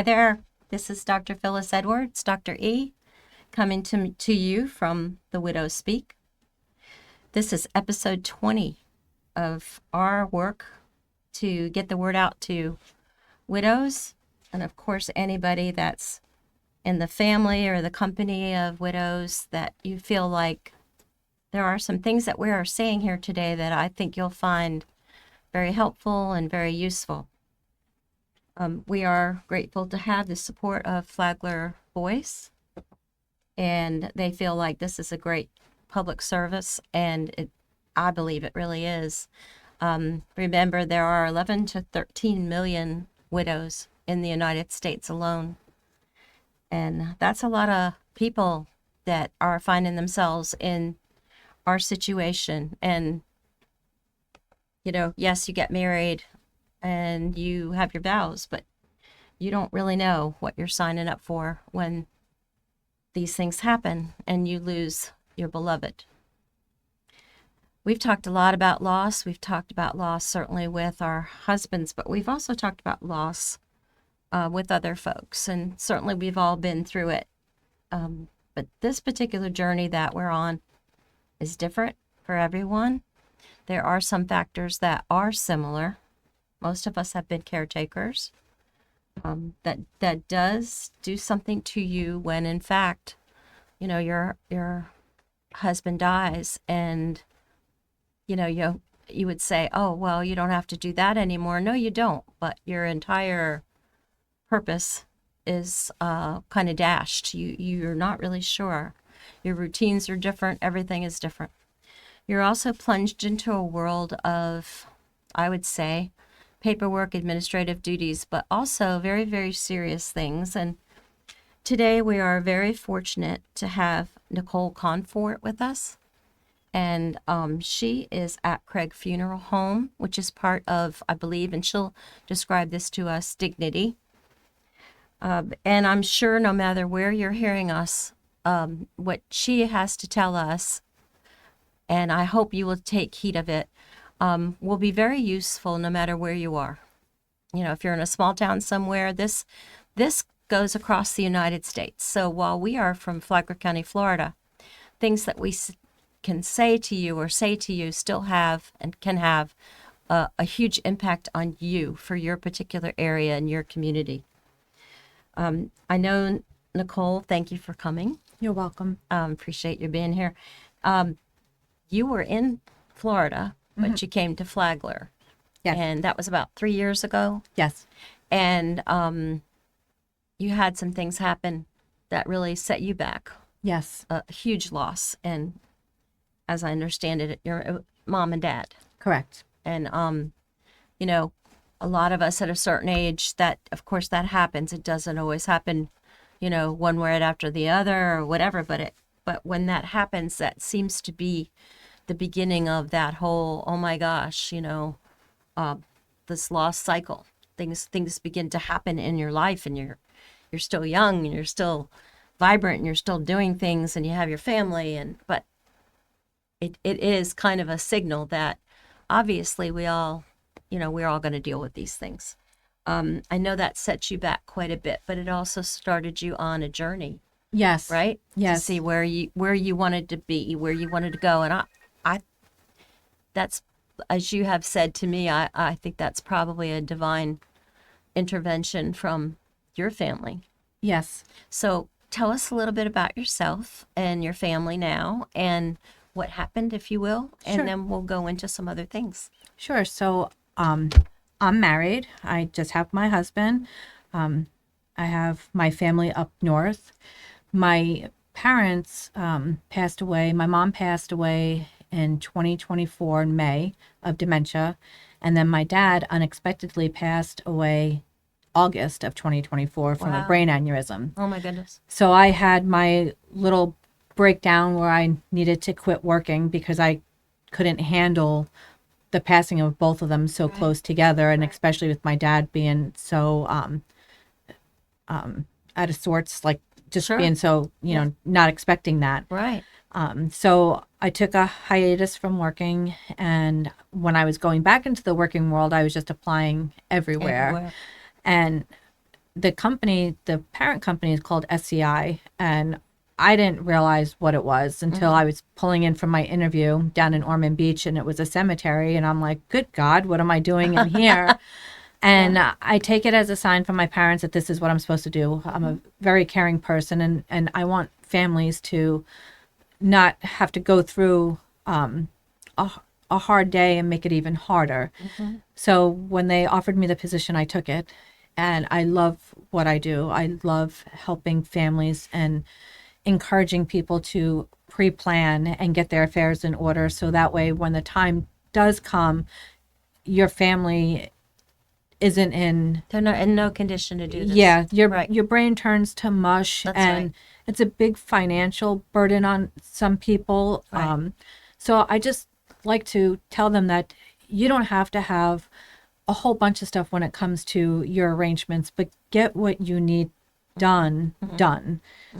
Hi there. This is Dr. Phyllis Edwards, Dr. E, coming to you from The Widows Speak. This is episode 20 of our work to get the word out to widows and, of course, anybody that's in the family or the company of widows that you feel like there are some things that we are saying here today that I think you'll find very helpful and very useful. We are grateful to have the support of Flagler Voice, and they feel like this is a great public service, and I believe it really is. Remember, there are 11 to 13 million widows in the United States alone, and that's a lot of people that are finding themselves in our situation. And, you know, yes, you get married and you have your vows, but you don't really know what you're signing up for when these things happen and you lose your beloved. We've talked a lot about loss. We've talked about loss certainly with our husbands, but we've also talked about loss with other folks, and certainly we've all been through it. But this particular journey that we're on is different for everyone. There are some factors that are similar. Most of us have been caretakers. That does do something to you when, in fact, you know, your husband dies, and you know you would say, oh well, you don't have to do that anymore. No, you don't. But your entire purpose is kind of dashed. You're not really sure. Your routines are different. Everything is different. You're also plunged into a world of, I would say, paperwork, administrative duties, but also very, very serious things. And today we are very fortunate to have Nicole Comfort with us. And she is at Craig Funeral Home, which is part of, I believe, and she'll describe this to us, Dignity. And I'm sure no matter where you're hearing us, what she has to tell us, and I hope you will take heed of it, will be very useful no matter where you are. You know, if you're in a small town somewhere, this goes across the United States. So while we are from Flagler County, Florida, things that we can say to you or say to you still have and can have a huge impact on you for your particular area and your community. I know, Nicole, thank you for coming. You're welcome. Appreciate you being here. You were in Florida, but you came to Flagler. Yes. And that was about 3 years ago. Yes. And you had some things happen that really set you back. Yes. A huge loss. And as I understand it, your mom and dad. Correct. And, you know, a lot of us at a certain age, that, of course, that happens. It doesn't always happen, you know, one right after the other or whatever. But when that happens, that seems to be the beginning of that whole, oh my gosh, you know, this loss cycle. Things begin to happen in your life, and you're still young and you're still vibrant and you're still doing things and you have your family, but it is kind of a signal that obviously we're all going to deal with these things. I know that sets you back quite a bit, but it also started you on a journey. Yes. Right? Yes. To see where you wanted to be, where you wanted to go. And I that's, as you have said to me, I think that's probably a divine intervention from your family. Yes. So tell us a little bit about yourself and your family now and what happened, if you will, and Sure. then we'll go into some other things. Sure. So I'm married. I just have my husband. I have my family up north. My parents passed away. My mom passed away in 2024 in May of dementia. And then my dad unexpectedly passed away August of 2024 from a brain aneurysm. Oh, my goodness. So I had my little breakdown where I needed to quit working because I couldn't handle the passing of both of them so close together, and especially with my dad being so out of sorts, like just being so, you know, not expecting that. Right. So I took a hiatus from working, and when I was going back into the working world, I was just applying everywhere. And the parent company is called SCI, and I didn't realize what it was until I was pulling in from my interview down in Ormond Beach, and it was a cemetery, and I'm like, good God, what am I doing in here? And I take it as a sign from my parents that this is what I'm supposed to do. I'm a very caring person, and I want families to not have to go through a hard day and make it even harder. So when they offered me the position, I took it, and I love what I do. I love helping families and encouraging people to pre-plan and get their affairs in order, so that way when the time does come, your family isn't in They're not in no condition to do this. yeah, Right. your brain turns to mush. That's and right. it's a big financial burden on some people. Right. So I just like to tell them that you don't have to have a whole bunch of stuff when it comes to your arrangements, but get what you need done.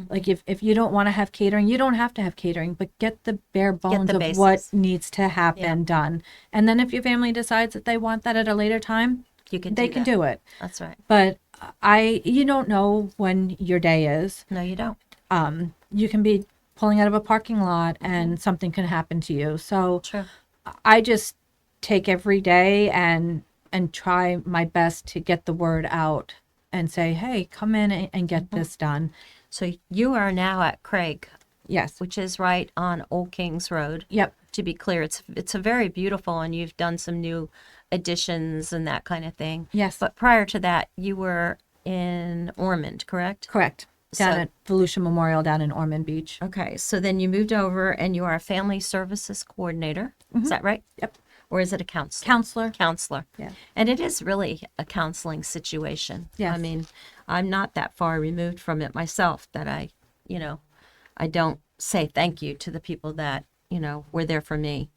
Like if you don't want to have catering, you don't have to have catering, but get the bare bones the of basis. what needs to happen done. And then if your family decides that they want that at a later time, You can they do can that. do it. That's right. But you don't know when your day is. No, you don't. You can be pulling out of a parking lot and something can happen to you. So True. I just take every day and try my best to get the word out and say, hey, come in and get this done. So you are now at Craig, Yes. which is right on Old Kings Road. Yep. To be clear, it's a very beautiful, and you've done some new additions and that kind of thing. Yes. But prior to that, you were in Ormond, correct? Correct. Down So- at Volusia Memorial down in Ormond Beach. Okay, so then you moved over and you are a family services coordinator. Is that right? Yep. Or is it a counselor? Counselor. Counselor. Yeah. And it is really a counseling situation. Yes. I mean, I'm not that far removed from it myself that I don't say thank you to the people that, were there for me.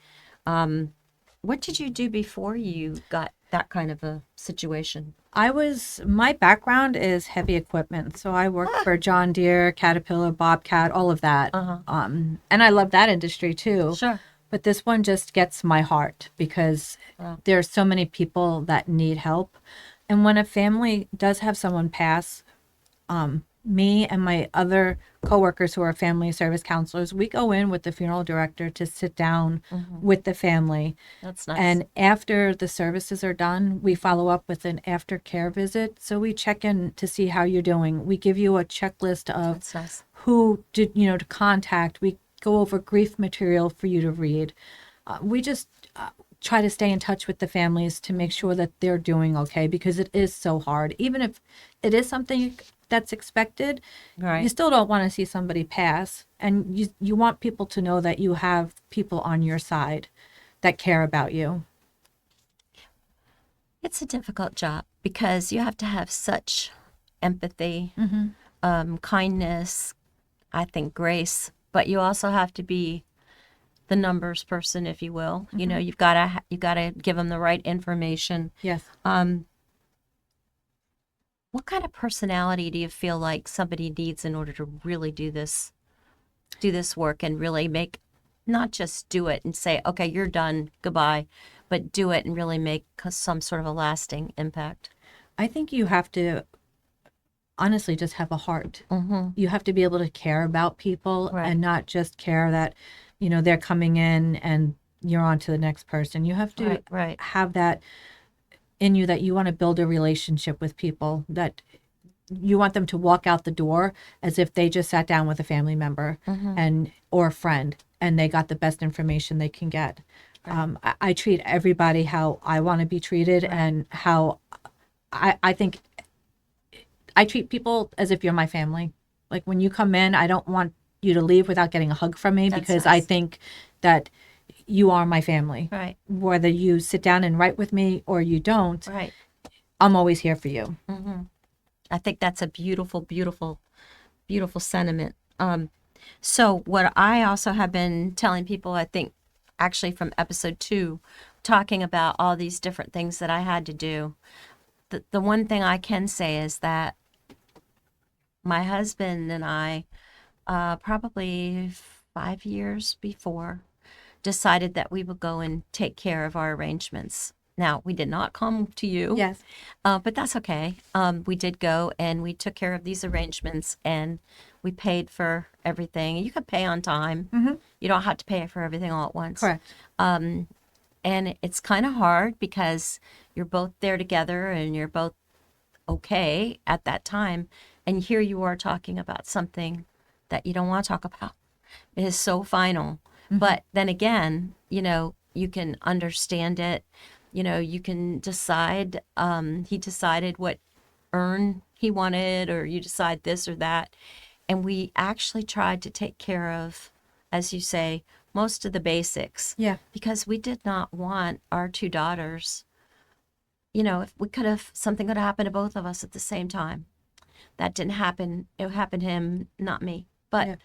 What did you do before you got that kind of a situation? My background is heavy equipment. So I worked for John Deere, Caterpillar, Bobcat, all of that. And I love that industry too. Sure. But this one just gets my heart because there's so many people that need help. And when a family does have someone pass, me and my other coworkers who are family service counselors, we go in with the funeral director to sit down with the family. That's nice. And after the services are done, we follow up with an aftercare visit. So we check in to see how you're doing. We give you a checklist of That's nice. who to contact. We go over grief material for you to read. We just try to stay in touch with the families to make sure that they're doing okay, because it is so hard. Even if it is something that's expected, Right. you still don't want to see somebody pass. And you want people to know that you have people on your side that care about you. It's a difficult job because you have to have such empathy, kindness, I think grace, but you also have to be the numbers person, if you will. You've got to give them the right information. Yes. What kind of personality do you feel like somebody needs in order to really do this work and really make, not just do it and say, okay, you're done, goodbye, but do it and really make some sort of a lasting impact? I think you have to honestly just have a heart. You have to be able to care about people Right. and not just care that, they're coming in and you're on to the next person. You have to Right. have that in you, that you want to build a relationship with people, that you want them to walk out the door as if they just sat down with a family member or a friend and they got the best information they can get. I treat everybody how I want to be treated, and how I think I treat people as if you're my family. Like when you come in, I don't want you to leave without getting a hug from me, That's because nice. I think that you are my family. Right. Whether you sit down and write with me or you don't, Right. I'm always here for you. I think that's a beautiful, beautiful, beautiful sentiment. So what I also have been telling people, I think actually from episode 2, talking about all these different things that I had to do. The one thing I can say is that my husband and I, probably 5 years before, decided that we would go and take care of our arrangements. Now, we did not come to you. Yes. But that's okay. We did go and we took care of these arrangements and we paid for everything. You can pay on time. Mm-hmm. You don't have to pay for everything all at once. Correct. And it's kind of hard because you're both there together and you're both okay at that time. And here you are talking about something that you don't want to talk about. It is so final. But then again, you can understand it. You can decide. He decided what urn he wanted, or you decide this or that. And we actually tried to take care of, as you say, most of the basics. Yeah. Because we did not want our two daughters, if something could have happened to both of us at the same time. That didn't happen. It happened to him, not me. But Yeah.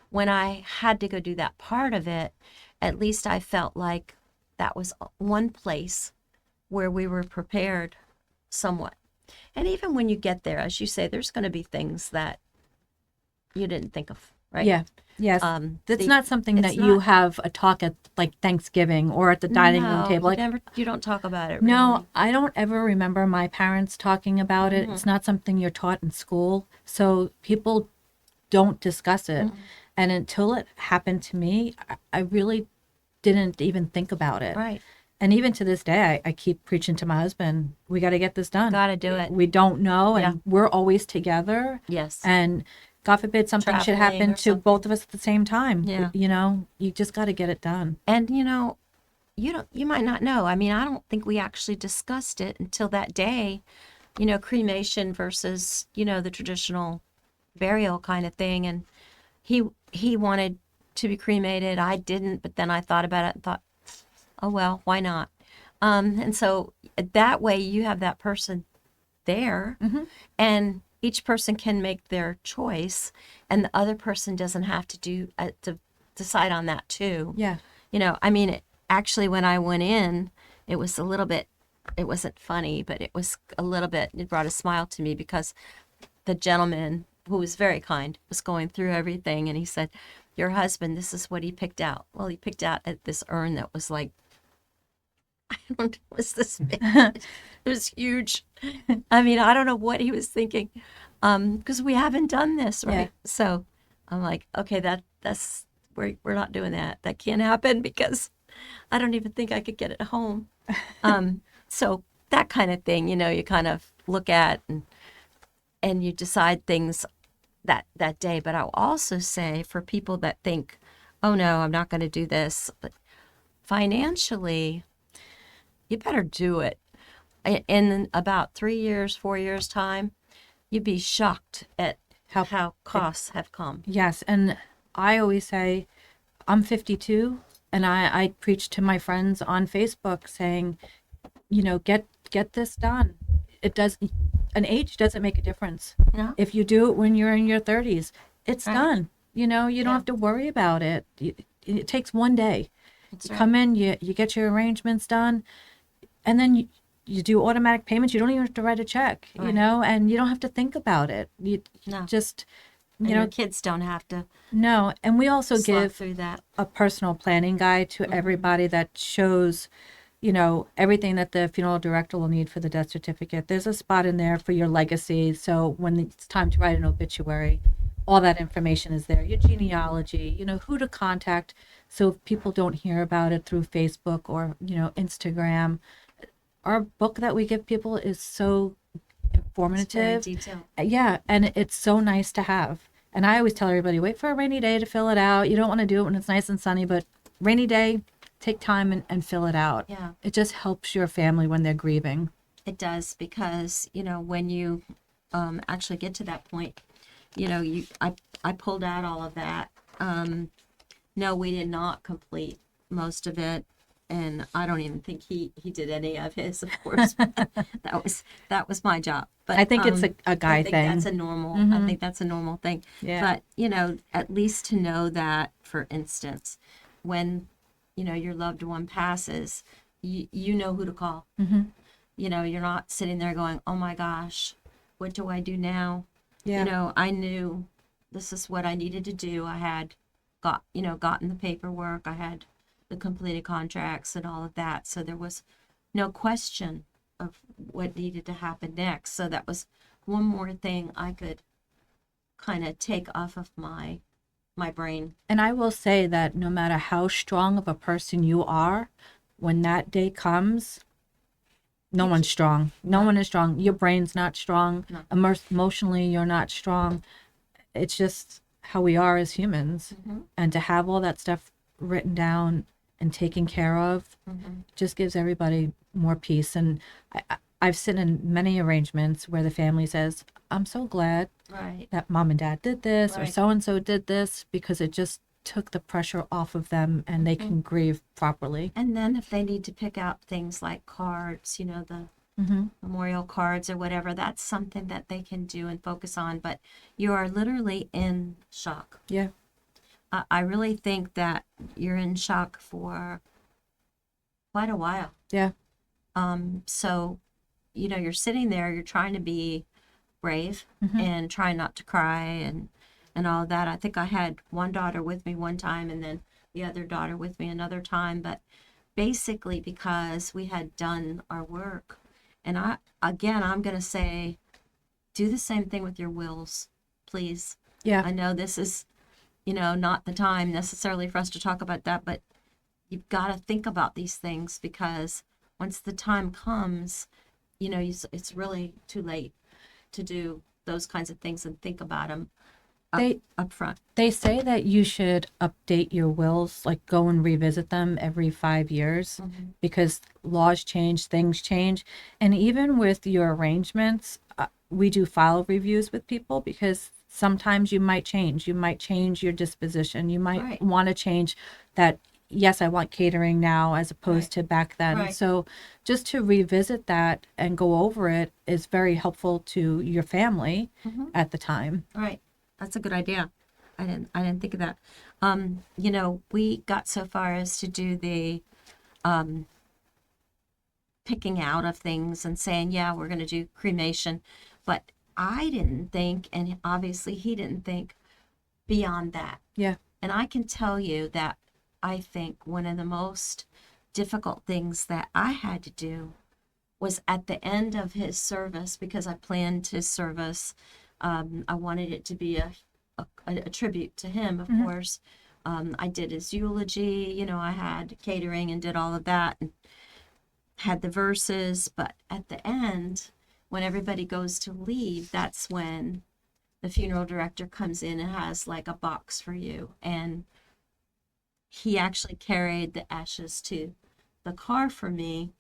when I had to go do that part of it, at least I felt like that was one place where we were prepared somewhat. And even when you get there, as you say, there's going to be things that you didn't think of, right? Yeah. Yes. That's not something that you have a talk at like Thanksgiving or at the dining room table. You don't talk about it. No, really. I don't ever remember my parents talking about it. It's not something you're taught in school. So people don't discuss it. And until it happened to me, I really didn't even think about it. Right. And even to this day, I keep preaching to my husband, we got to get this done. Got to do it. We don't know. And we're always together. Yes. And God forbid something should Traveling happen or to something. both of us at the same time. Yeah. You just got to get it done. And you might not know. I mean, I don't think we actually discussed it until that day, cremation versus, the traditional burial kind of thing. And he wanted to be cremated. I didn't, but then I thought about it and thought, oh, well, why not? And so that way you have that person there and each person can make their choice and the other person doesn't have to decide on that too. Yeah. Actually, when I went in, it was it wasn't funny, but it was it brought a smile to me because the gentleman, who was very kind, was going through everything and he said, your husband, this is what he picked out. Well, he picked out this urn that was like, I don't know, it was this big. It was huge. I don't know what he was thinking because we haven't done this, right? Yeah. So I'm like, okay, we're not doing that. That can't happen because I don't even think I could get it home. So that kind of thing, you kind of look at and you decide things that day. But I'll also say for people that think, oh no, I'm not going to do this, but financially, you better do it. In about 3 years, 4 years time, you'd be shocked at how costs have come. Yes. And I always say, I'm 52 and I preach to my friends on Facebook saying, get this done. An age doesn't make a difference. No. If you do it when you're in your 30s, it's done. You don't have to worry about it. It takes one day. That's You right. come in, you get your arrangements done, and then you do automatic payments. You don't even have to write a check, Right. and you don't have to think about it. You No. just, And your kids don't have to no. And we also slog give through that. a personal planning guide to everybody that shows, everything that the funeral director will need for the death certificate. There's a spot in there for your legacy. So when it's time to write an obituary, all that information is there. Your genealogy, who to contact. So if people don't hear about it through Facebook or, Instagram, our book that we give people is so informative. It's very detailed. Yeah, and it's so nice to have. And I always tell everybody, wait for a rainy day to fill it out. You don't want to do it when it's nice and sunny, but rainy day, take time and fill it out. Yeah. It just helps your family when they're grieving. It does because, when you actually get to that point, I pulled out all of that. No, we did not complete most of it. And I don't even think he did any of his, of course. that was my job. But I think it's a guy I think thing. that's a normal. I think that's a normal thing. Yeah. But at least to know that, for instance, when your loved one passes, you know who to call. You're not sitting there going, oh my gosh, what do I do now? Yeah. I knew this is what I needed to do. I had gotten the paperwork. I had the completed contracts and all of that. So there was no question of what needed to happen next. So that was one more thing I could kind of take off of my brain. And I will say that no matter how strong of a person you are, when that day comes, no one's strong. No one is strong. Your brain's not strong. No. Emotionally, you're not strong. It's just how we are as humans. And to have all that stuff written down and taken care of just gives everybody more peace. And I've sat in many arrangements where the family says, I'm so glad Right. that mom and dad did this or Right. so and so did this, because it just took the pressure off of them and they can grieve properly. And then if they need to pick out things like cards, the memorial cards or whatever, that's something that they can do and focus on. But you are literally in shock. Yeah. I really think that you're in shock for quite a while. Yeah. So, you're sitting there, you're trying to be brave and trying not to cry and all of that. I think I had one daughter with me one time and then the other daughter with me another time, but basically because we had done our work. And I'm going to say, do the same thing with your wills, please. Yeah. I know this is, not the time necessarily for us to talk about that, but you've got to think about these things, because once the time comes, it's really too late to do those kinds of things and think about them up front. They say that you should update your wills, like go and revisit them every 5 years, because laws change, things change. And even with your arrangements, we do file reviews with people, because sometimes you might change. You might change your disposition. You might Right. want to change that. Yes, I want catering now as opposed to back then. Right. So just to revisit that and go over it is very helpful to your family at the time. Right. That's a good idea. I didn't think of that. We got so far as to do the picking out of things and saying, yeah, we're going to do cremation. But I didn't think, and obviously he didn't think beyond that. Yeah. And I can tell you that I think one of the most difficult things that I had to do was at the end of his service, because I planned his service. I wanted it to be a tribute to him, of course. I did his eulogy, I had catering and did all of that and had the verses. But at the end, when everybody goes to leave, that's when the funeral director comes in and has like a box for you. And he actually carried the ashes to the car for me,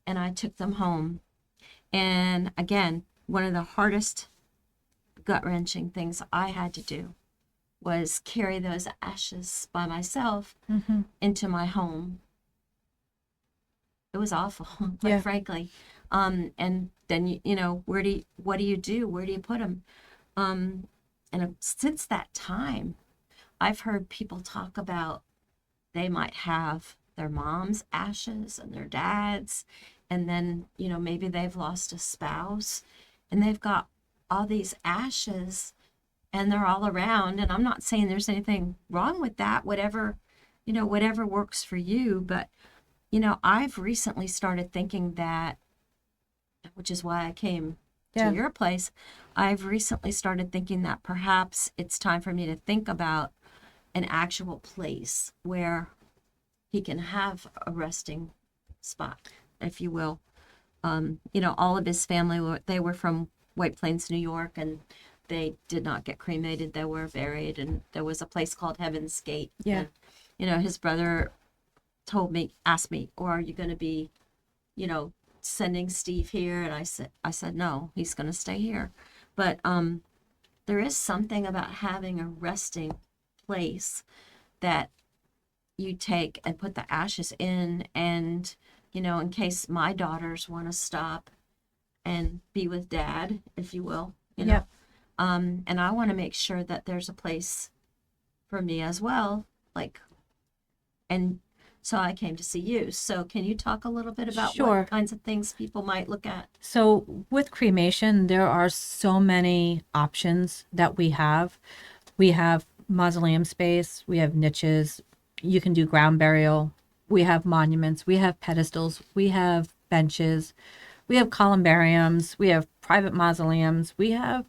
and I took them home. And again, one of the hardest gut-wrenching things I had to do was carry those ashes by myself into my home. It was awful, quite frankly. And then, what do you do? Where do you put them? And since that time, I've heard people talk about they might have their mom's ashes and their dad's, and then, maybe they've lost a spouse and they've got all these ashes and they're all around. And I'm not saying there's anything wrong with that, whatever works for you. But, I've recently started thinking that, which is why I came to your place. I've recently started thinking that perhaps it's time for me to think about an actual place where he can have a resting spot, if you will. All of his family, they were from White Plains, New York, and they did not get cremated. They were buried, and there was a place called Heaven's Gate. Yeah. And, his brother asked me, or are you going to be, sending Steve here? And I said, no, he's going to stay here. But there is something about having a resting place that you take and put the ashes in, and, in case my daughters want to stop and be with dad, if you will, Yeah. And I want to make sure that there's a place for me as well. And so I came to see you. So can you talk a little bit about Sure. what kinds of things people might look at? So with cremation, there are so many options that we have. We have mausoleum space, we have niches, you can do ground burial, we have monuments, we have pedestals, we have benches, we have columbariums, we have private mausoleums, we have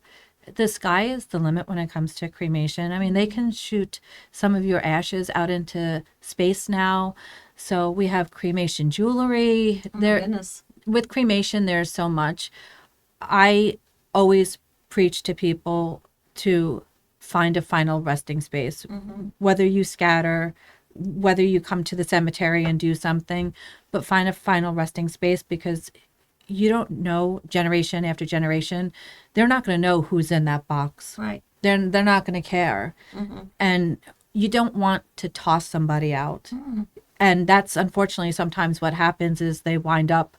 the sky is the limit when it comes to cremation. I mean, they can shoot some of your ashes out into space now. So we have cremation jewelry. Oh my goodness. With cremation, there's so much. I always preach to people to find a final resting space, whether you scatter, whether you come to the cemetery and do something, but find a final resting space, because you don't know, generation after generation, they're not going to know who's in that box. Right. They're not going to care. And you don't want to toss somebody out. And that's unfortunately sometimes what happens is they wind up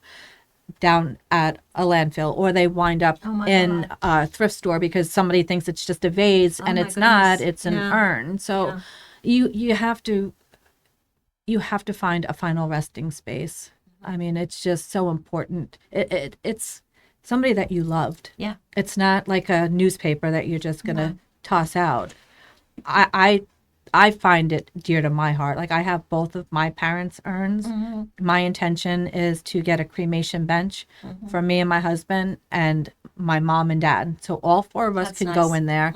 down at a landfill, or they wind up in God. a thrift store because somebody thinks it's just a vase and my it's not, goodness. it's an Yeah. urn. So you have to find a final resting space. I mean, it's just so important. It's somebody that you loved. Yeah. It's not like a newspaper that you're just gonna toss out. I find it dear to my heart. Like, I have both of my parents' urns. My intention is to get a cremation bench for me and my husband and my mom and dad. So all four of us That's can nice. go in there.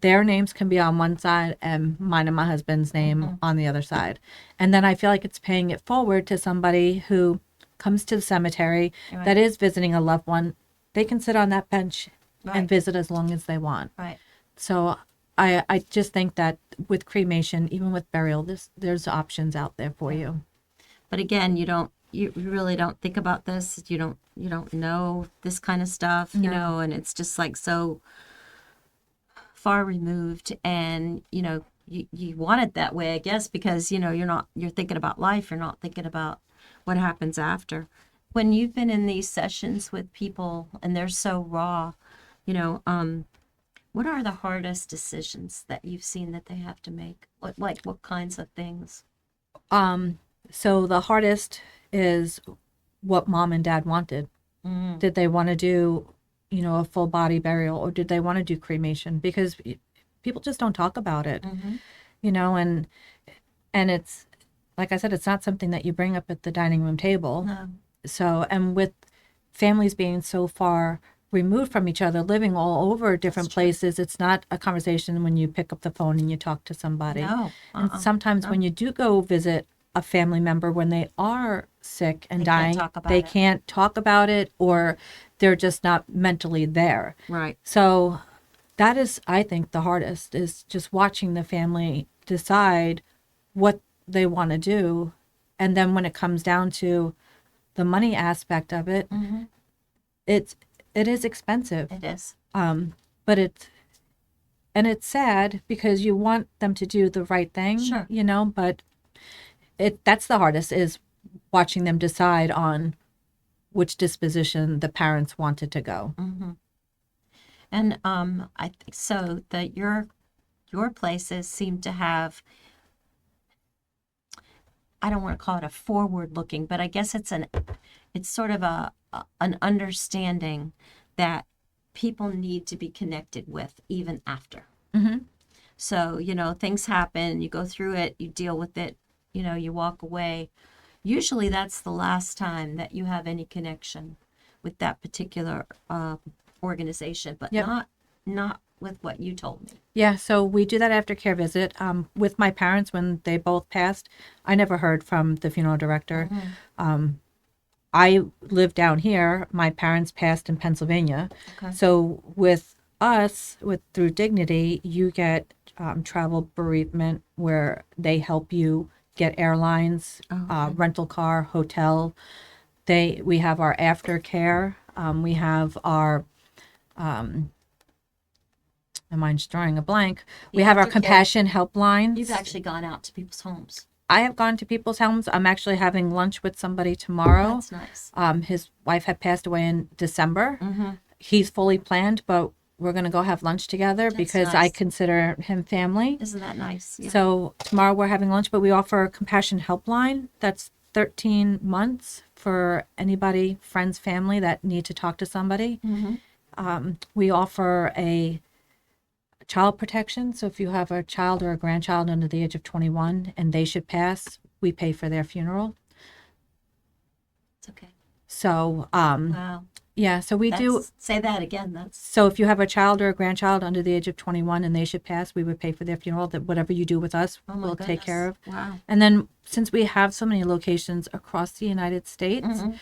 Their names can be on one side and mine and my husband's name on the other side. And then I feel like it's paying it forward to somebody who comes to the cemetery that is visiting a loved one. They can sit on that bench and visit as long as they want. Right. So I just think that with cremation, even with burial, there's options out there for you. But again, you really don't think about this. You don't know this kind of stuff, you know, and it's just like so far removed, and you want it that way, I guess, because you're thinking about life, you're not thinking about what happens after. When you've been in these sessions with people and they're so raw, what are the hardest decisions that you've seen that they have to make? What kinds of things? So the hardest is what mom and dad wanted. Did they want to do, a full body burial, or did they want to do cremation? Because people just don't talk about it, and it's, like I said, it's not something that you bring up at the dining room table. No. So, and with families being so far removed from each other, living all over different places, it's not a conversation when you pick up the phone and you talk to somebody. No. And sometimes when you do go visit a family member when they are sick and dying, they can't talk about it, or they're just not mentally there. Right. So that is, I think, the hardest, is just watching the family decide what they want to do. And then when it comes down to the money aspect of it, it is expensive. It is. But it's sad because you want them to do the right thing, Sure. But that's the hardest, is watching them decide on which disposition the parents wanted to go. And I think so that your places seem to have, I don't want to call it a forward looking, but I guess it's sort of an understanding that people need to be connected with even after. So, things happen, you go through it, you deal with it, you walk away. Usually that's the last time that you have any connection with that particular organization, but not with what you told me. Yeah, so we do that aftercare visit. With my parents, when they both passed, I never heard from the funeral director. I live down here. My parents passed in Pennsylvania. Okay. So with us, through Dignity, you get travel bereavement, where they help you get airlines, rental car, hotel. We have our aftercare. We have our my mind's drawing a blank. We have our compassion helplines. You've actually gone out to people's homes. I have gone to people's homes. I'm actually having lunch with somebody tomorrow. That's nice. His wife had passed away in December. He's fully planned, but we're going to go have lunch together because I consider him family. Isn't that nice? Yeah. So tomorrow we're having lunch, but we offer a compassion helpline. That's 13 months for anybody, friends, family that need to talk to somebody. We offer a child protection. So if you have a child or a grandchild under the age of 21 and they should pass, we pay for their funeral. It's okay. So, Wow. yeah, so we do. Say that again. That's So if you have a child or a grandchild under the age of 21 and they should pass, we would pay for their funeral. That whatever you do with us, oh my we'll take care goodness. of. Wow. And then since we have so many locations across the United States, Mm-hmm.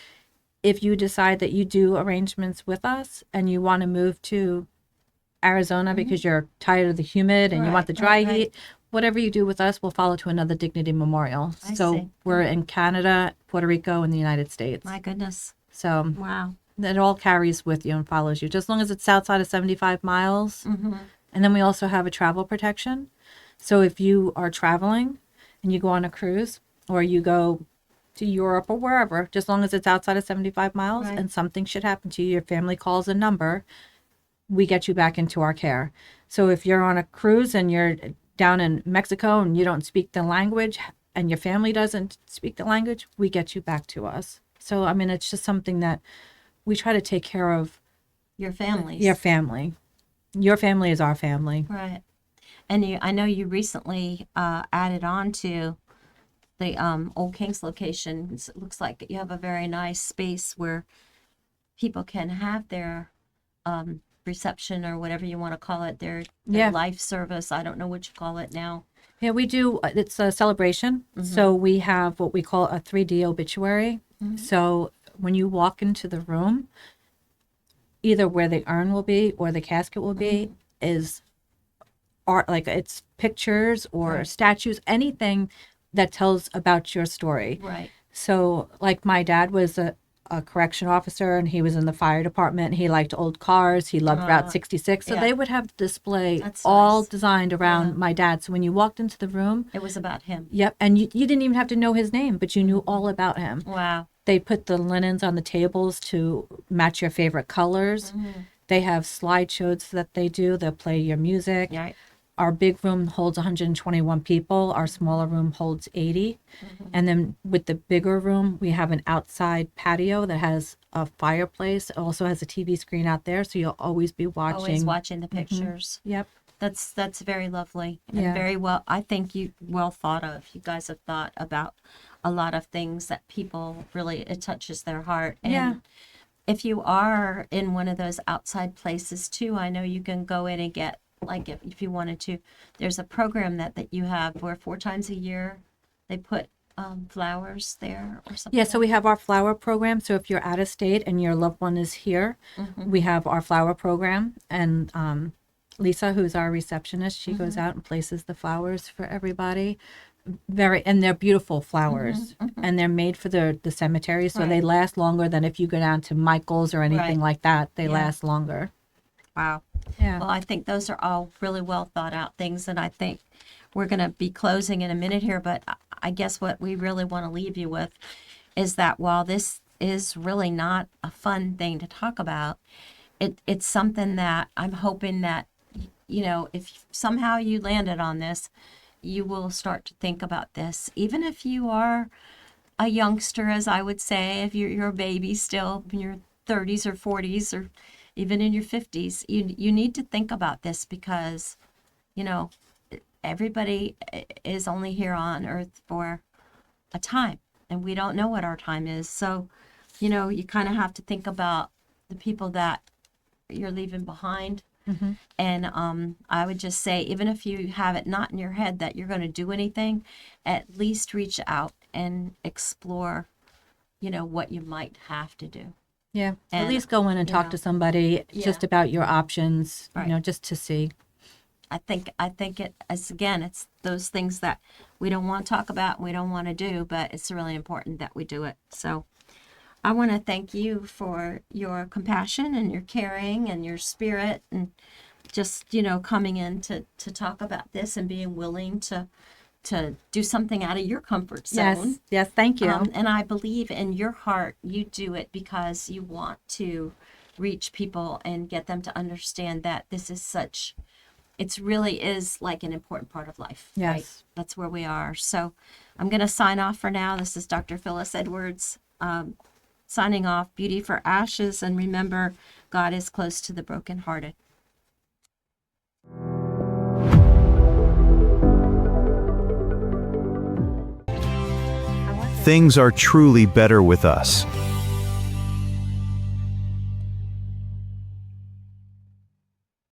if you decide that you do arrangements with us and you want to move to Arizona because you're tired of the humid and you want the dry Right. heat, whatever you do with us, we'll follow to another Dignity Memorial. I So see. we're in Canada, Puerto Rico, and the United States. My goodness. So Wow. it all carries with you and follows you, just as long as it's outside of 75 miles. Mm-hmm. And then we also have a travel protection. So if you are traveling and you go on a cruise or you go to Europe or wherever, just as long as it's outside of 75 miles Right. and something should happen to you, your family calls a number, we get you back into our care. So if you're on a cruise and you're down in Mexico and you don't speak the language and your family doesn't speak the language, we get you back to us. So, I mean, it's just something that we try to take care of Your families. your family. Your family is our family. Right. And I know you recently added on to the Old Kings location. It looks like you have a very nice space where people can have their reception or whatever you want to call it, their Yeah. life service. I don't know what you call it now. Yeah, we do. It's a celebration. So we have what we call a 3D obituary. So when you walk into the room, either where the urn will be or the casket will be is art, like it's pictures or Right. statues, anything that tells about your story. Right. So, like my dad was a correction officer and he was in the fire department. He liked old cars. He loved Route 66. So yeah. they would have the display That's all nice. designed around Yeah. my dad. So when you walked into the room, It was about him. yep, and you didn't even have to know his name, but you knew all about him. Wow. They put the linens on the tables to match your favorite colors. They have slideshows that they do. They'll play your music. Right. Our big room holds 121 people. Our smaller room holds 80. And then with the bigger room, we have an outside patio that has a fireplace. It also has a TV screen out there, so you'll always be watching. Always watching the pictures. Yep. That's very lovely and Yeah. very well. I think you well thought of. You guys have thought about a lot of things that people really, it touches their heart. And Yeah. if you are in one of those outside places too, I know you can go in and get, like if you wanted to, there's a program that you have where 4 times a year they put flowers there or something. Yeah, so we have our flower program. So if you're out of state and your loved one is here, we have our flower program. And Lisa, who's our receptionist, she goes out and places the flowers for everybody. And they're beautiful flowers, and they're made for the cemetery, so they last longer than if you go down to Michael's or anything Right. like that. They Yeah. last longer. Wow. Yeah. Well, I think those are all really well thought out things, and I think we're going to be closing in a minute here, but I guess what we really want to leave you with is that while this is really not a fun thing to talk about, it's something that I'm hoping that, you know, if somehow you landed on this, you will start to think about this, even if you are a youngster, as I would say, if you're a baby still in your 30s or 40s or even in your 50s, you need to think about this because, you know, everybody is only here on earth for a time and we don't know what our time is. So, you know, you kind of have to think about the people that you're leaving behind. And I would just say, even if you have it not in your head that you're going to do anything, at least reach out and explore, you know, what you might have to do. Yeah. At And, least go in and you talk know, to somebody just yeah. about your options, Right. you know, just to see. I think it's those things that we don't want to talk about, we don't want to do, but it's really important that we do it. So I want to thank you for your compassion and your caring and your spirit and just, you know, coming in to talk about this and being willing to do something out of your comfort zone. Yes. Yes. Thank you. And I believe in your heart, you do it because you want to reach people and get them to understand that this is it really is like an important part of life. Yes. Right? That's where we are. So I'm going to sign off for now. This is Dr. Phyllis Edwards signing off. Beauty for ashes. And remember, God is close to the brokenhearted. Things are truly better with us.